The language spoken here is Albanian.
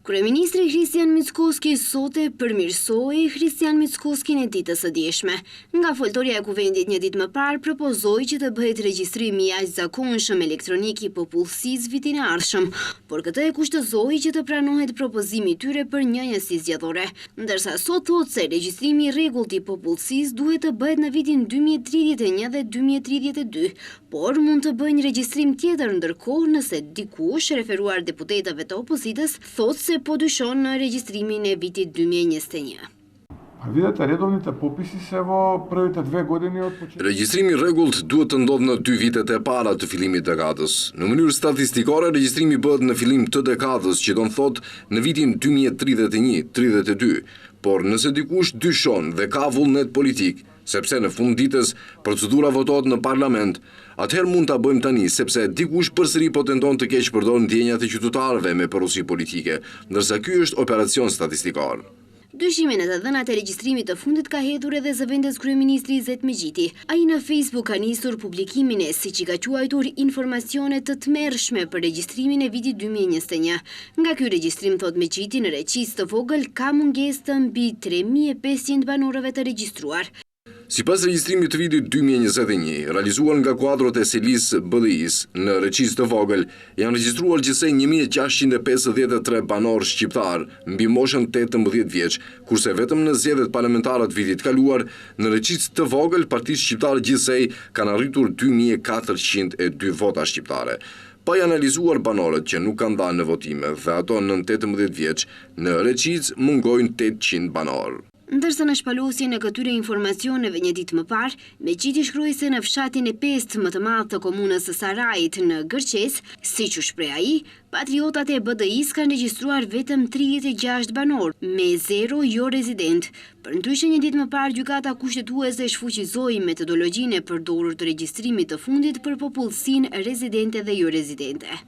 Kryeministri Kristian Mickoski sot e përmirësoi Kristian Mickoski në ditës së djeshme. Nga foltorja e kuvendit një ditë më parë, propozoi që të bëhet regjistrimi i jashtëzakonshëm elektronik i popullsisë vitin e ardhshëm, por këtë e kushtozoi që të pranohet propozimi i tyre për një njësi zgjedhore. Ndërsa sot thotë se regjistrimi i rregullt i popullsisë duhet të bëhet në vitin 2031 dhe 2032, por mund të bëjë një regjistrim tjetër ndërkohë nëse dikush, referuar deputetëve të opozitës, thotë se po dyshon në regjistrimin e vitit 2021. Видите, редовните пописи се во првите 2 години од почетокот. Regjistrimi i rregullt duhet të ndodhë në 2 vitet e para të fillimit të dekadës. Në mënyrë statistikore, regjistrimi bëhet në fillim të dekadës, që do të thotë në vitin 2031-32. Por nëse dikush dyshon dhe ka vullnet politik, sepse në fund ditës procedura votohet në parlament, atëherë mund ta bëjmë tani, sepse dikush përsëri po tenton të keq përdor ndjenjat e qytetarëve me porosi politike, ndërsa ky është operacion statistikor. Dyshimin e të dhënat e regjistrimit të fundit ka hedhur edhe zëvendës kryeministri Izet Megjiti. Ai në Facebook ka nisur publikimin e, siç i ka quajtur, informacione të tmerrshme për regjistrimin e vitit 2021. Nga ky regjistrim, thot Megjiti, në Reqicë të vogël ka mungesë të mbi 3500 banorëve të regjistruar. Sipas regjistrimit të vitit 2021, realizuar nga kuadrot e selis BDI-s në Reqicë të vogël, janë regjistruar gjithsej 1653 banor shqiptar mbi moshën 18 vjeç, kurse vetëm në zgjedhjet parlamentare të vitit kaluar, në Reqicë të vogël, Partisë Shqiptare gjithsej kanë arritur 2402 vota shqiptare. Pa i analizuar banorët që nuk kanë dalë në votime dhe ato nën 18 vjeç, në Reqicë mungojnë 800 banorë. Ndërsa në shpalosjen e këtyre informacioneve një ditë më parë, Megjiti shkroi se në fshatin e 5 më të madh të komunës së Sarajit në Gërqesë, siç u shpreh ai, patriotat e BDI-s kanë regjistruar vetëm 36 banor, me 0 jo rezident. Përndryshe një ditë më parë, gjykata kushtetuese shfuqizoi metodologjinë e përdorur të regjistrimit të fundit për popullsinë rezidente dhe jo rezidente.